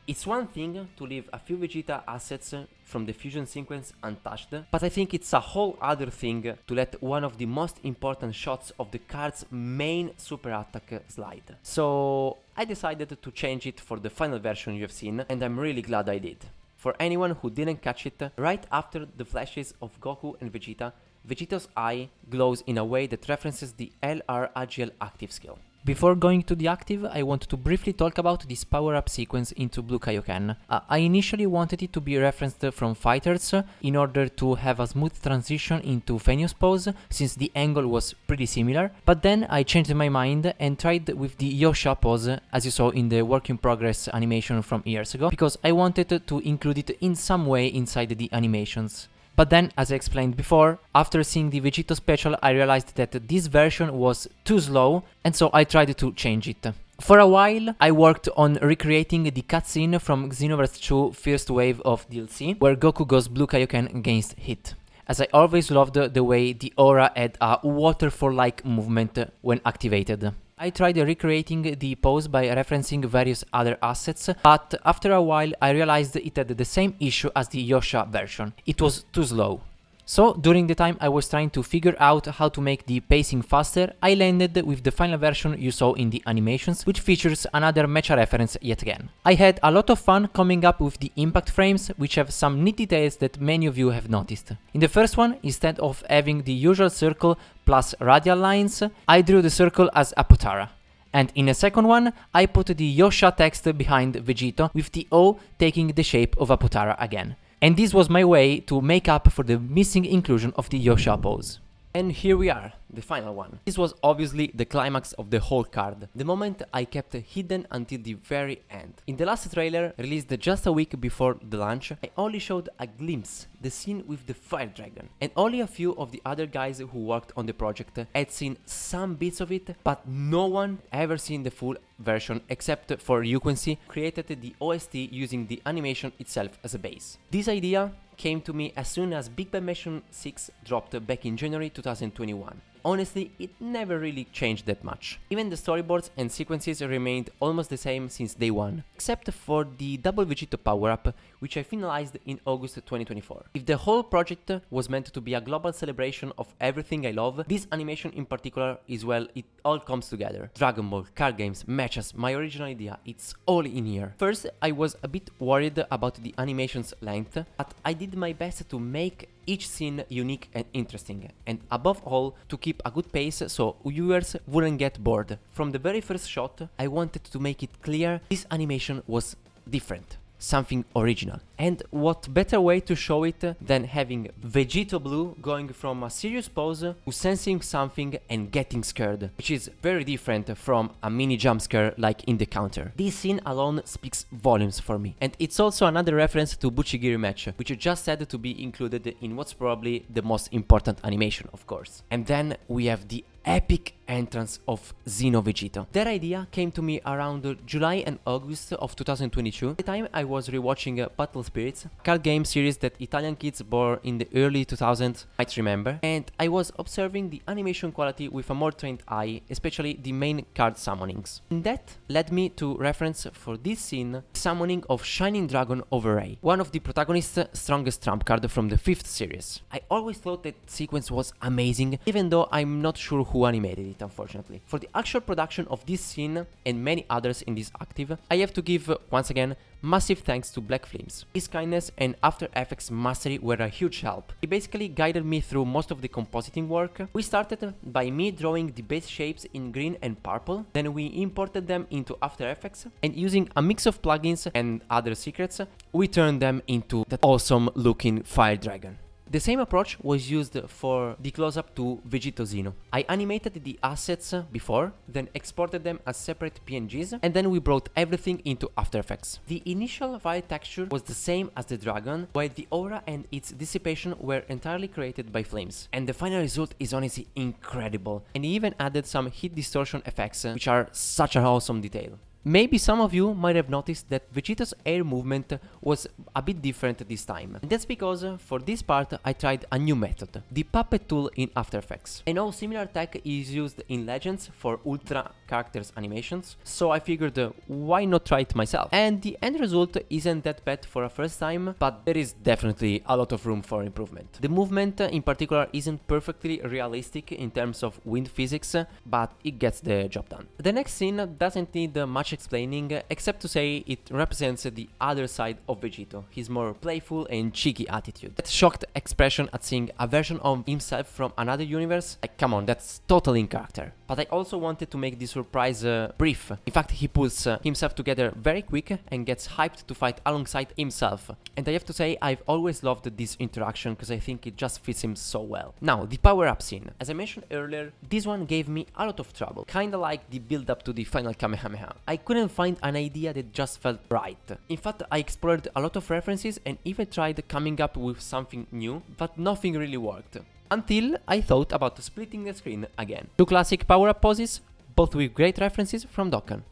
It's one thing to leave a few Vegeta assets from the fusion sequence untouched, but I think it's a whole other thing to let one of the most important shots of the card's main super attack slide. So I decided to change it for the final version you have seen, and I'm really glad I did. For anyone who didn't catch it, right after the flashes of Goku and Vegeta, Vegito's eye glows in a way that references the LR AGL active skill. Before going to the active, I want to briefly talk about this power-up sequence into Blue Kaioken. I initially wanted it to be referenced from Fighters in order to have a smooth transition into Fanyo's pose, since the angle was pretty similar, but then I changed my mind and tried with the Yosha pose, as you saw in the work in progress animation from years ago, because I wanted to include it in some way inside the animations. But then, as I explained before, after seeing the Vegito special, I realized that this version was too slow, and so I tried to change it. For a while, I worked on recreating the cutscene from Xenoverse 2 first wave of DLC, where Goku goes Blue Kaioken against Hit. as I always loved the way the aura had a waterfall-like movement when activated. I tried recreating the pose by referencing various other assets, but after a while I realized it had the same issue as the Yosha version. It was too slow. So, during the time I was trying to figure out how to make the pacing faster, I landed with the final version you saw in the animations, which features another mecha reference yet again. I had a lot of fun coming up with the impact frames, which have some neat details that many of you have noticed. In the first one, instead of having the usual circle plus radial lines, I drew the circle as a Potara. And in the second one, I put the Yosha text behind Vegito, with the O taking the shape of a Potara again. And this was my way to make up for the missing inclusion of the Yosha pose. And here we are, the final one. This was obviously the climax of the whole card, the moment I kept hidden until the very end. In the last trailer, released just a week before the launch, I only showed a glimpse, the scene with the fire dragon, and only a few of the other guys who worked on the project had seen some bits of it, but no one ever seen the full version except for Yuquency created the OST using the animation itself as a base. This idea came to me as soon as Big Bang Mission 6 dropped back in January 2021. Honestly, it never really changed that much. Even the storyboards and sequences remained almost the same since day one, except for the double Vegito power-up, which I finalized in August 2024. If the whole project was meant to be a global celebration of everything I love, this animation in particular is, well, it all comes together. Dragon Ball, card games, matches, my original idea, it's all in here. First, I was a bit worried about the animation's length, but I did my best to make each scene unique and interesting, and above all, to keep a good pace so viewers wouldn't get bored. From the very first shot, I wanted to make it clear this animation was different, something original. And what better way to show it than having Vegito Blue going from a serious pose to sensing something and getting scared, which is very different from a mini jump scare like in the counter. This scene alone speaks volumes for me, and it's also another reference to Buchigiri match, which just said to be included in what's probably the most important animation, of course. And then we have the epic entrance of Xeno Vegito. That idea came to me around July and August of 2022, the time I was rewatching Battle Spirits, a card game series that Italian kids born in the early 2000s might remember, and I was observing the animation quality with a more trained eye, especially the main card summonings. And that led me to reference for this scene summoning of Shining Dragon over Ray, one of the protagonist's strongest trump card from the 5th series. I always thought that sequence was amazing, even though I'm not sure who animated it, unfortunately. For the actual production of this scene and many others in this active, I have to give, once again, massive thanks to Black Flames. His kindness and After Effects mastery were a huge help. He basically guided me through most of the compositing work. We started by me drawing the base shapes in green and purple, then we imported them into After Effects, and using a mix of plugins and other secrets, we turned them into that awesome looking fire dragon. The same approach was used for the close-up to Vegito Xeno. I animated the assets before, then exported them as separate PNGs, and then we brought everything into After Effects. The initial fire texture was the same as the dragon, while the aura and its dissipation were entirely created by flames. And the final result is honestly incredible, and he even added some heat distortion effects, which are such an awesome detail. Maybe some of you might have noticed that Vegito's air movement was a bit different this time. And that's because for this part I tried a new method, the puppet tool in After Effects. I know similar tech is used in Legends for ultra characters animations, so I figured why not try it myself. And the end result isn't that bad for a first time, but there is definitely a lot of room for improvement. The movement in particular isn't perfectly realistic in terms of wind physics, but it gets the job done. The next scene doesn't need much explaining, except to say it represents the other side of Vegito, his more playful and cheeky attitude. That shocked expression at seeing a version of himself from another universe, like come on, that's totally in character. But I also wanted to make the surprise brief. In fact, he pulls himself together very quick and gets hyped to fight alongside himself. And I have to say, I've always loved this interaction because I think it just fits him so well. Now, the power-up scene. As I mentioned earlier, this one gave me a lot of trouble, kinda like the build-up to the final Kamehameha. I couldn't find an idea that just felt right. In fact, I explored a lot of references and even tried coming up with something new, but nothing really worked. Until I thought about splitting the screen again. Two classic power-up poses, both with great references from Dokkan.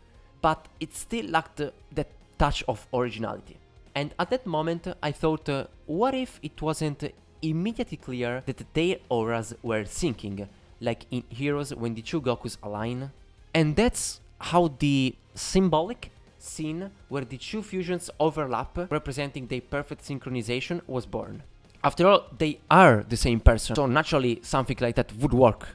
But it still lacked that touch of originality. And at that moment I thought, what if it wasn't immediately clear that their auras were syncing, like in Heroes when the two Gokus align. And that's how the symbolic scene where the two fusions overlap, representing their perfect synchronization, was born. After all, they are the same person, so naturally something like that would work.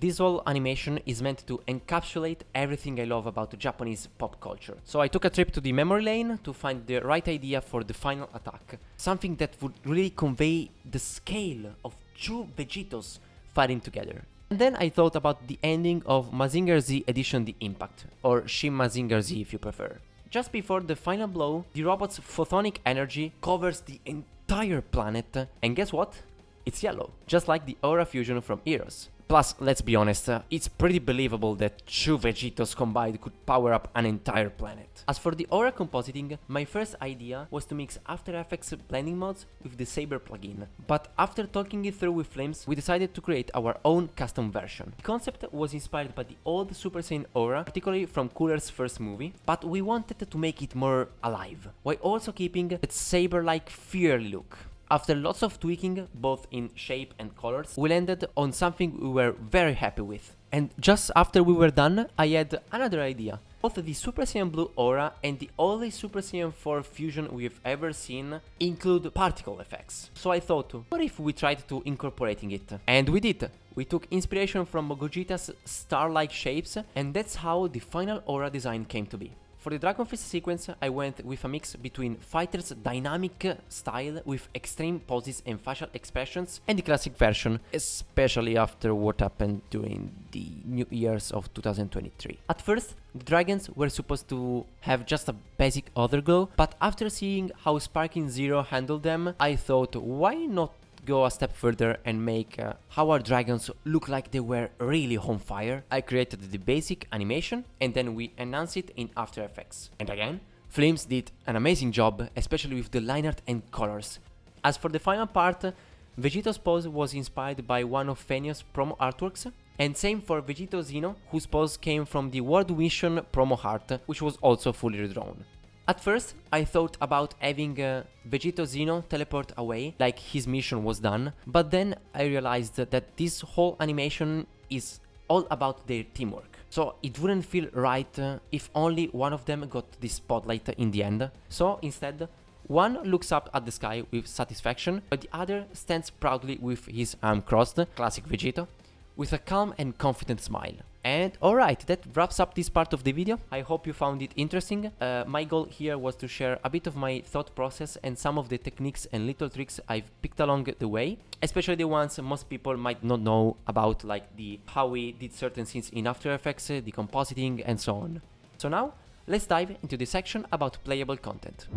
This whole animation is meant to encapsulate everything I love about Japanese pop culture. So I took a trip to the memory lane to find the right idea for the final attack. Something that would really convey the scale of two Vegitos fighting together. And then I thought about the ending of Mazinger Z Edition The Impact, or Shin Mazinger Z if you prefer. Just before the final blow, the robot's photonic energy covers the entire planet, and guess what? It's yellow, just like the aura fusion from Heroes. Plus, let's be honest, it's pretty believable that two Vegitos combined could power up an entire planet. As for the aura compositing, my first idea was to mix After Effects blending mods with the Saber plugin. But after talking it through with Flames, we decided to create our own custom version. The concept was inspired by the old Super Saiyan aura, particularly from Cooler's first movie, but we wanted to make it more alive, while also keeping that Saber-like fiery look. After lots of tweaking, both in shape and colors, we landed on something we were very happy with. And just after we were done, I had another idea. Both the Super Saiyan Blue aura and the only Super Saiyan 4 fusion we've ever seen include particle effects. So I thought, what if we tried to incorporating it? And we did. We took inspiration from Gogeta's star-like shapes, and that's how the final aura design came to be. For the Dragon Fist sequence, I went with a mix between Fighter's dynamic style with extreme poses and facial expressions and the classic version, especially after what happened during the New Year's of 2023. At first, the dragons were supposed to have just a basic other glow, but after seeing how Sparking Zero handled them, I thought, why not go a step further and make how our dragons look like they were really on fire. I created the basic animation and then we enhanced it in After Effects. And again, Flames did an amazing job, especially with the line art and colors. As for the final part, Vegito's pose was inspired by one of Fenio's promo artworks, and same for Vegito Xeno, whose pose came from the World Mission promo art, which was also fully redrawn. At first, I thought about having Vegito Xeno teleport away, like his mission was done, but then I realized that this whole animation is all about their teamwork. So it wouldn't feel right if only one of them got the spotlight in the end. So instead, one looks up at the sky with satisfaction, but the other stands proudly with his arm crossed, classic Vegito, with a calm and confident smile. And alright, that wraps up this part of the video. I hope you found it interesting. My goal here was to share a bit of my thought process and some of the techniques and little tricks I've picked along the way, especially the ones most people might not know about, like the how we did certain scenes in After Effects, the compositing and so on. So now, let's dive into the section about playable content.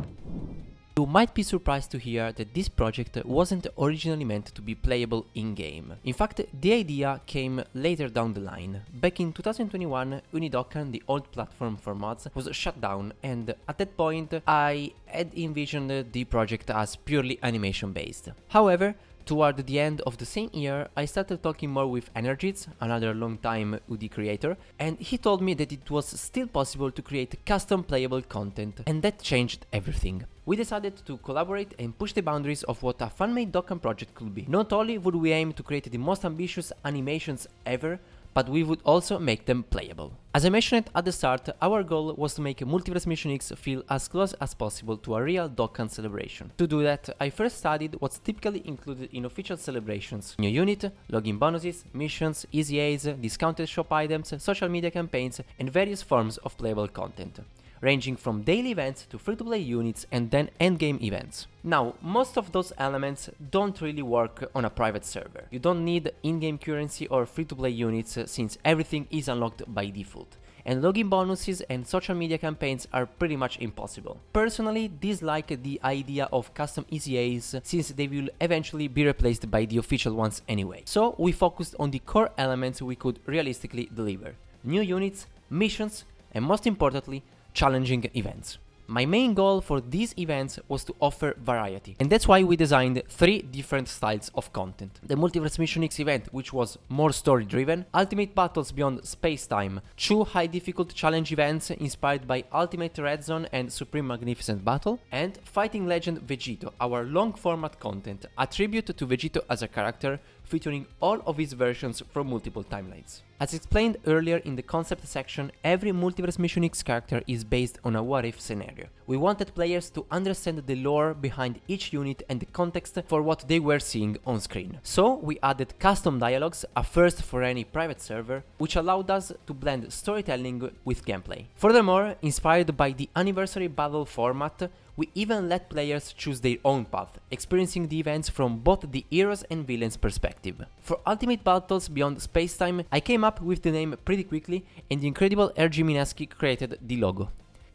You might be surprised to hear that this project wasn't originally meant to be playable in-game. In fact, the idea came later down the line. Back in 2021, Unidokkan, the old platform for mods, was shut down, and at that point I had envisioned the project as purely animation based. However, toward the end of the same year, I started talking more with Energiz, another long-time UD creator, and he told me that it was still possible to create custom playable content, and that changed everything. We decided to collaborate and push the boundaries of what a fan-made Dokkan project could be. Not only would we aim to create the most ambitious animations ever, but we would also make them playable. As I mentioned at the start, our goal was to make Multiverse Mission X feel as close as possible to a real Dokkan celebration. To do that, I first studied what's typically included in official celebrations: new unit, login bonuses, missions, easy aids, discounted shop items, social media campaigns, and various forms of playable content, ranging from daily events to free-to-play units and then endgame events. Now, most of those elements don't really work on a private server. You don't need in-game currency or free-to-play units since everything is unlocked by default, and login bonuses and social media campaigns are pretty much impossible. Personally, dislike the idea of custom ECAs since they will eventually be replaced by the official ones anyway. So we focused on the core elements we could realistically deliver: new units, missions, and most importantly, challenging events. My main goal for these events was to offer variety, and that's why we designed 3 different styles of content. The Multiverse Mission X event, which was more story driven, Ultimate Battles Beyond Space-Time, 2 high difficult challenge events inspired by Ultimate Red Zone and Supreme Magnificent Battle, and Fighting Legend Vegito, our long format content, a tribute to Vegito as a character, featuring all of his versions from multiple timelines. As explained earlier in the concept section, every Multiverse Mission X character is based on a what-if scenario. We wanted players to understand the lore behind each unit and the context for what they were seeing on screen. So we added custom dialogues, a first for any private server, which allowed us to blend storytelling with gameplay. Furthermore, inspired by the Anniversary Battle format, we even let players choose their own path, experiencing the events from both the heroes and villains' perspective. For Ultimate Battles Beyond Space-Time, I came up with the name pretty quickly, and the incredible R.G. Mineski created the logo.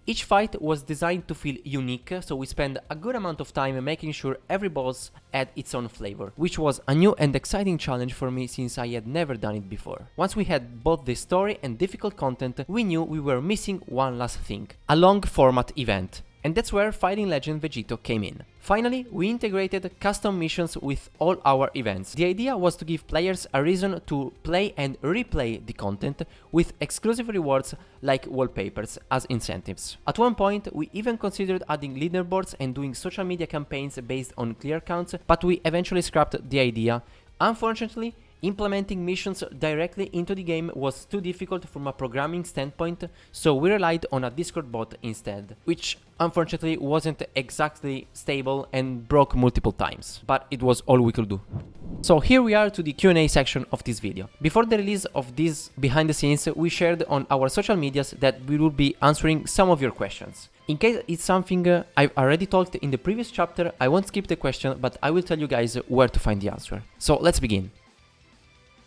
Each fight was designed to feel unique, so we spent a good amount of time making sure every boss had its own flavor, which was a new and exciting challenge for me since I had never done it before. Once we had both the story and difficult content, we knew we were missing one last thing: a long format event. And that's where Fighting Legend Vegito came in. Finally, we integrated custom missions with all our events. The idea was to give players a reason to play and replay the content with exclusive rewards like wallpapers as incentives. At one point, we even considered adding leaderboards and doing social media campaigns based on clear counts, but we eventually scrapped the idea. Unfortunately, implementing missions directly into the game was too difficult from a programming standpoint, so we relied on a Discord bot instead, which unfortunately wasn't exactly stable and broke multiple times, but it was all we could do. So here we are to the Q&A section of this video. Before the release of this behind the scenes, we shared on our social medias that we will be answering some of your questions. In case it's something I've already talked in the previous chapter, I won't skip the question, but I will tell you guys where to find the answer. So let's begin.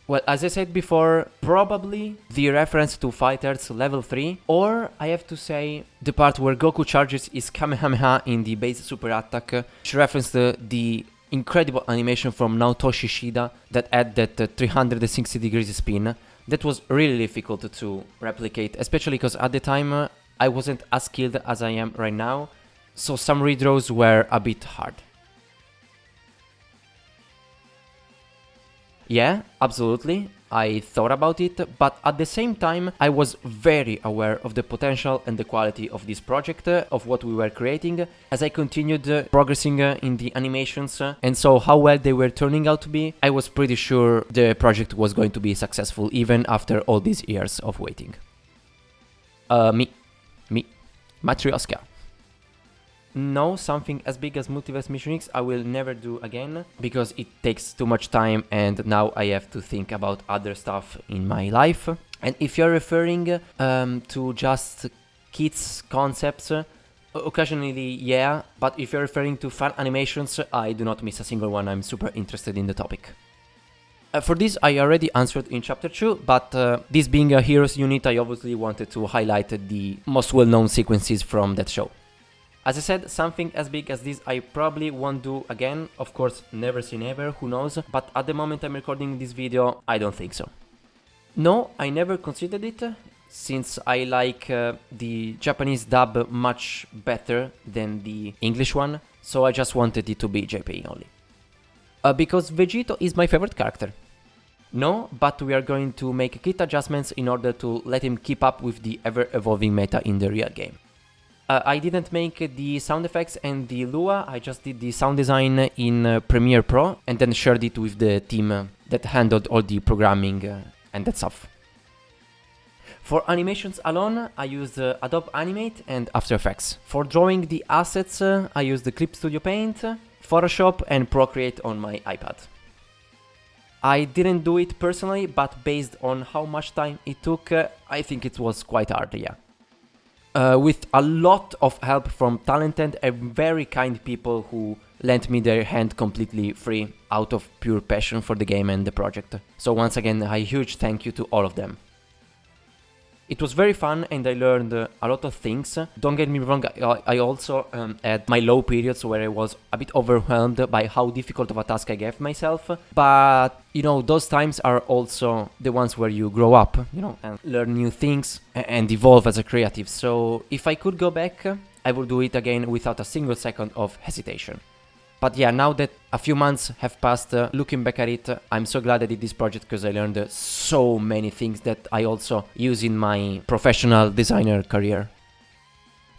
Well, as I said before, probably the reference to Fighters level 3, or I have to say the part where Goku charges his Kamehameha in the base super attack, which referenced the incredible animation from Naotoshi Shida that had that 360 degrees spin. That was really difficult to replicate, especially because at the time I wasn't as skilled as I am right now, so some redraws were a bit hard. Yeah, absolutely, I thought about it, but at the same time I was very aware of the potential and the quality of this project, of what we were creating, as I continued progressing in the animations and saw how well they were turning out to be. I was pretty sure the project was going to be successful even after all these years of waiting. Me, Matryoshka. No, something as big as Multiverse Mission X I will never do again, because it takes too much time and now I have to think about other stuff in my life. And if you're referring to just kids concepts, occasionally yeah, but if you're referring to fan animations, I do not miss a single one. I'm super interested in the topic. For this I already answered in chapter 2, but this being a heroes unit, I obviously wanted to highlight the most well-known sequences from that show. As I said, something as big as this I probably won't do again. Of course, never say never, who knows, but at the moment I'm recording this video, I don't think so. No, I never considered it, since I like the Japanese dub much better than the English one, so I just wanted it to be JP only. Because Vegito is my favorite character. No, but we are going to make kit adjustments in order to let him keep up with the ever-evolving meta in the real game. I didn't make the sound effects and the Lua, I just did the sound design in Premiere Pro and then shared it with the team that handled all the programming and that stuff. For animations alone, I used Adobe Animate and After Effects. For drawing the assets, I used the Clip Studio Paint, Photoshop and Procreate on my iPad. I didn't do it personally, but based on how much time it took, I think it was quite hard, yeah. With a lot of help from talented and very kind people who lent me their hand completely free out of pure passion for the game and the project. So once again, a huge thank you to all of them. It was very fun and I learned a lot of things. Don't get me wrong, I also had my low periods where I was a bit overwhelmed by how difficult of a task I gave myself. But, you know, those times are also the ones where you grow up, you know, and learn new things and evolve as a creative. So if I could go back, I will do it again without a single second of hesitation. But yeah, now that a few months have passed, looking back at it, I'm so glad I did this project because I learned so many things that I also use in my professional designer career.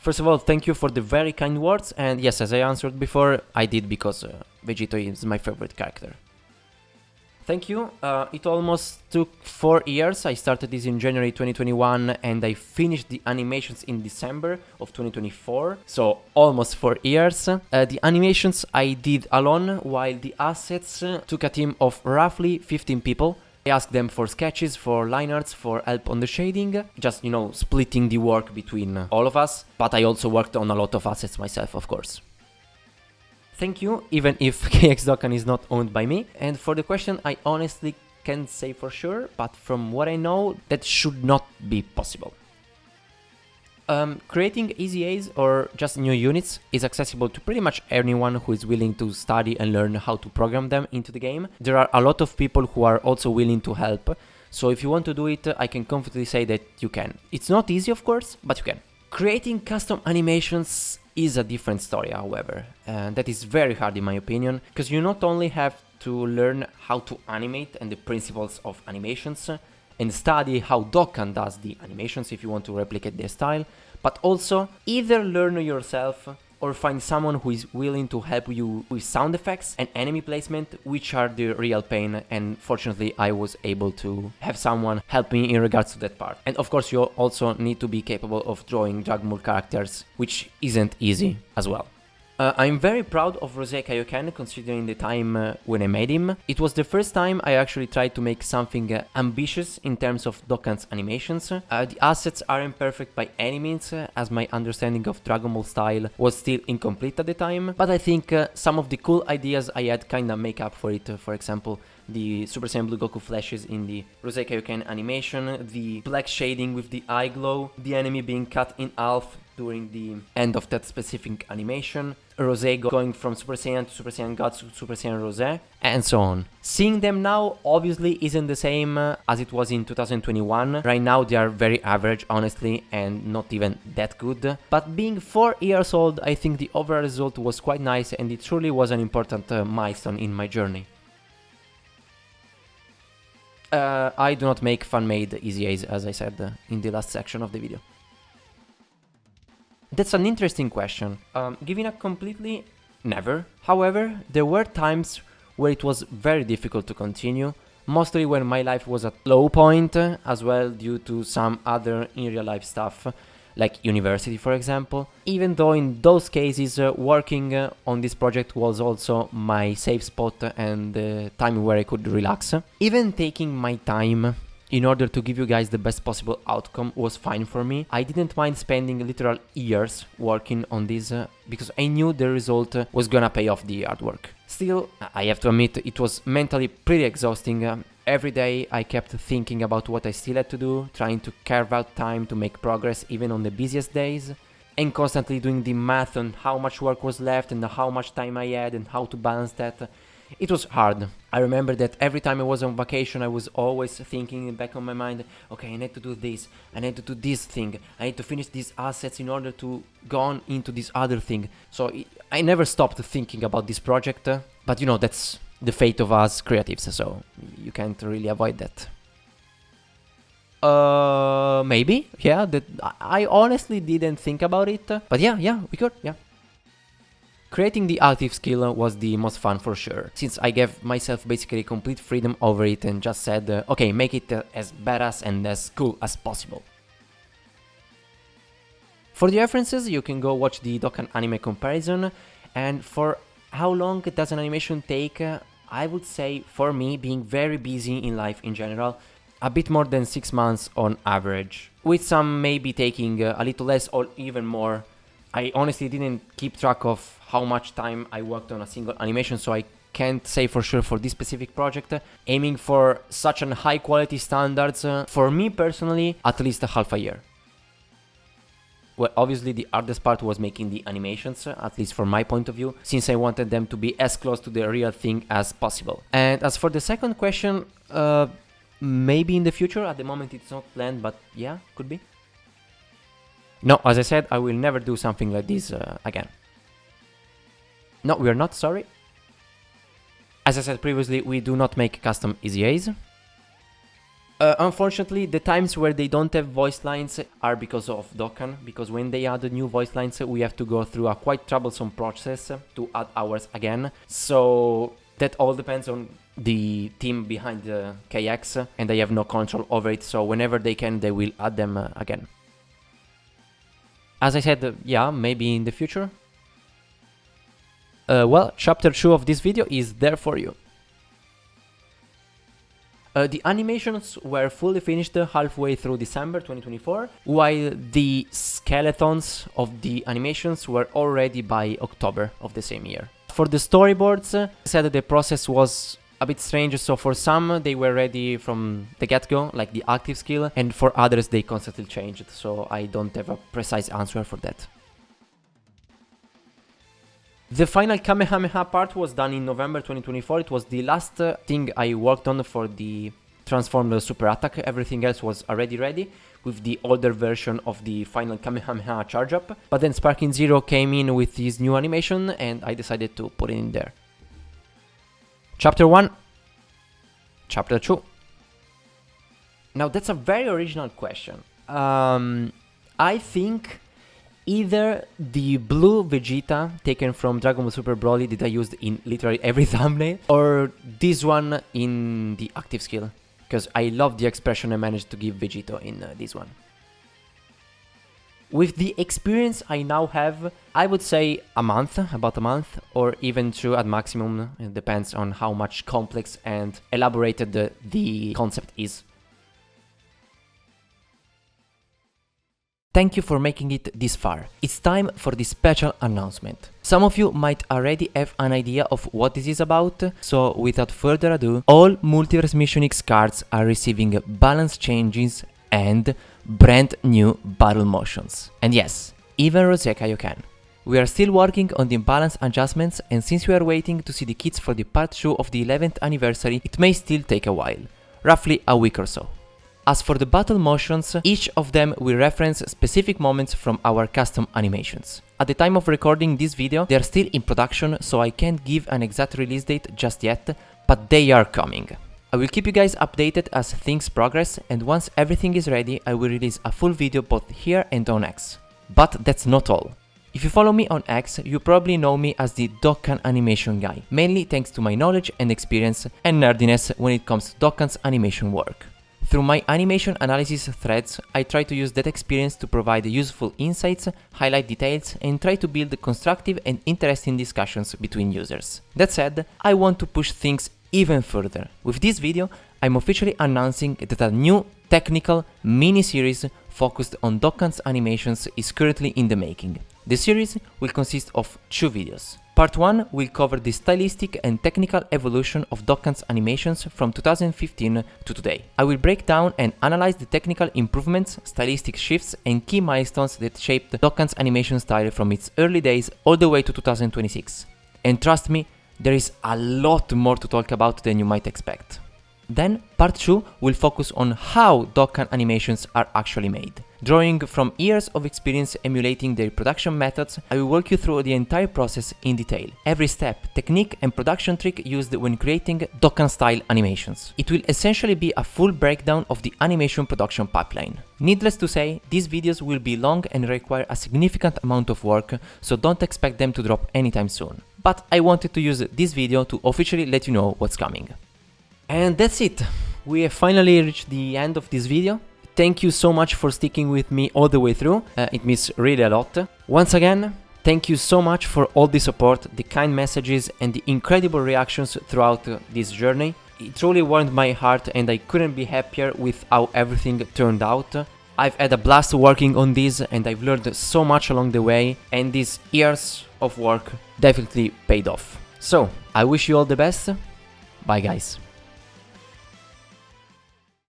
First of all, thank you for the very kind words, and yes, as I answered before, I did because Vegito is my favorite character. Thank you. It almost took 4 years. I started this in January 2021 and I finished the animations in December of 2024. So almost 4 years. The animations I did alone, while the assets took a team of roughly 15 people. I asked them for sketches, for line arts, for help on the shading, just, you know, splitting the work between all of us. But I also worked on a lot of assets myself, of course. Thank you, even if KX Dokkan is not owned by me. And for the question, I honestly can't say for sure, but from what I know, that should not be possible. Creating EZAs or just new units is accessible to pretty much anyone who is willing to study and learn how to program them into the game. There are a lot of people who are also willing to help, so if you want to do it, I can confidently say that you can. It's not easy, of course, but you can. Creating custom animations is a different story, however, and that is very hard in my opinion, because you not only have to learn how to animate and the principles of animations, and study how Dokkan does the animations if you want to replicate their style, but also either learn yourself or find someone who is willing to help you with sound effects and enemy placement, which are the real pain, and fortunately I was able to have someone help me in regards to that part. And of course you also need to be capable of drawing Dragon Ball characters, which isn't easy as well. I'm very proud of Rose Kaioken considering the time when I made him. It was the first time I actually tried to make something ambitious in terms of Dokkan's animations. The assets aren't perfect by any means, as my understanding of Dragon Ball style was still incomplete at the time, but I think some of the cool ideas I had kinda make up for it. For example, the Super Saiyan Blue Goku flashes in the Rose Kaioken animation, the black shading with the eye glow, the enemy being cut in half during the end of that specific animation, Rose going from Super Saiyan to Super Saiyan God to Super Saiyan Rose, and so on. Seeing them now obviously isn't the same as it was in 2021. Right now they are very average, honestly, and not even that good. But being 4 years old, I think the overall result was quite nice and it truly was an important milestone in my journey. I do not make fan-made EZAs, as I said in the last section of the video. That's an interesting question. Giving up completely? Never. However, there were times where it was very difficult to continue, mostly when my life was at low point, as well due to some other in real life stuff, like university for example. Even though in those cases working on this project was also my safe spot and the time where I could relax. Even taking my time in order to give you guys the best possible outcome was fine for me. I didn't mind spending literal years working on this because I knew the result was gonna pay off the hard work. Still, I have to admit, it was mentally pretty exhausting. Every day I kept thinking about what I still had to do, trying to carve out time to make progress even on the busiest days, and constantly doing the math on how much work was left and how much time I had and how to balance that. It was hard. I remember that every time I was on vacation I was always thinking back on my mind, okay, I need to do this, I need to do this thing, I need to finish these assets in order to go on into this other thing. So I never stopped thinking about this project, but you know, that's the fate of us creatives, so you can't really avoid that. Maybe, yeah, that I honestly didn't think about it, but yeah, we could, yeah. Creating the active skill was the most fun for sure, since I gave myself basically complete freedom over it and just said, okay, make it as badass and as cool as possible. For the references, you can go watch the Dokkan anime comparison, and for how long does an animation take, I would say, for me, being very busy in life in general, a bit more than 6 months on average, with some maybe taking a little less or even more. I honestly didn't keep track of how much time I worked on a single animation, so I can't say for sure for this specific project. Aiming for such an high quality standards, for me personally, at least a half a year. Well, obviously the hardest part was making the animations, at least from my point of view, since I wanted them to be as close to the real thing as possible. And as for the second question, maybe in the future, at the moment it's not planned, but yeah, could be. No, as I said, I will never do something like this again. No, we are not sorry. As I said previously, we do not make custom EZAs. Unfortunately, the times where they don't have voice lines are because of Dokkan, because when they add new voice lines, we have to go through a quite troublesome process to add ours again. So that all depends on the team behind the KX, and I have no control over it, so whenever they can, they will add them again. As I said, yeah, maybe in the future. Well, chapter 2 of this video is there for you. The animations were fully finished halfway through December 2024, while the skeletons of the animations were already by October of the same year. For the storyboards, I said that the process was a bit strange, so for some they were ready from the get-go, like the active skill, and for others they constantly changed, so I don't have a precise answer for that. The final Kamehameha part was done in November 2024. It was the last thing I worked on for the transformed super attack. Everything else was already ready with the older version of the final Kamehameha charge up. But then Sparking Zero came in with his new animation and I decided to put it in there. Chapter 1. Chapter 2. Now that's a very original question. I think either the blue Vegeta taken from Dragon Ball Super Broly that I used in literally every thumbnail, or this one in the active skill, because I love the expression I managed to give Vegito in this one. With the experience I now have, I would say a month, about a month, or even 2 at maximum. It depends on how much complex and elaborated the concept is. Thank you for making it this far. It's time for the special announcement. Some of you might already have an idea of what this is about, so without further ado, all Multiverse Mission X cards are receiving balance changes and brand new battle motions. And yes, even Rosé Kaioken. We are still working on the balance adjustments, and since we are waiting to see the kits for the part 2 of the 11th anniversary, it may still take a while, roughly a week or so. As for the battle motions, each of them will reference specific moments from our custom animations. At the time of recording this video, they are still in production, so I can't give an exact release date just yet, but they are coming. I will keep you guys updated as things progress, and once everything is ready, I will release a full video both here and on X. But that's not all. If you follow me on X, you probably know me as the Dokkan animation guy, mainly thanks to my knowledge and experience and nerdiness when it comes to Dokkan's animation work. Through my animation analysis threads, I try to use that experience to provide useful insights, highlight details, and try to build constructive and interesting discussions between users. That said, I want to push things even further. With this video, I'm officially announcing that a new technical mini-series focused on Dokkan's animations is currently in the making. The series will consist of 2 videos. Part 1 will cover the stylistic and technical evolution of Dokkan's animations from 2015 to today. I will break down and analyze the technical improvements, stylistic shifts, and key milestones that shaped Dokkan's animation style from its early days all the way to 2026. And trust me, there is a lot more to talk about than you might expect. Then, part 2 will focus on how Dokkan animations are actually made. Drawing from years of experience emulating their production methods, I will walk you through the entire process in detail. Every step, technique and production trick used when creating Dokkan-style animations. It will essentially be a full breakdown of the animation production pipeline. Needless to say, these videos will be long and require a significant amount of work, so don't expect them to drop anytime soon. But I wanted to use this video to officially let you know what's coming. And that's it. We have finally reached the end of this video. Thank you so much for sticking with me all the way through. It means really a lot. Once again, thank you so much for all the support, the kind messages and the incredible reactions throughout this journey. It truly warmed my heart and I couldn't be happier with how everything turned out. I've had a blast working on this and I've learned so much along the way, and these years of work definitely paid off. So, I wish you all the best. Bye guys.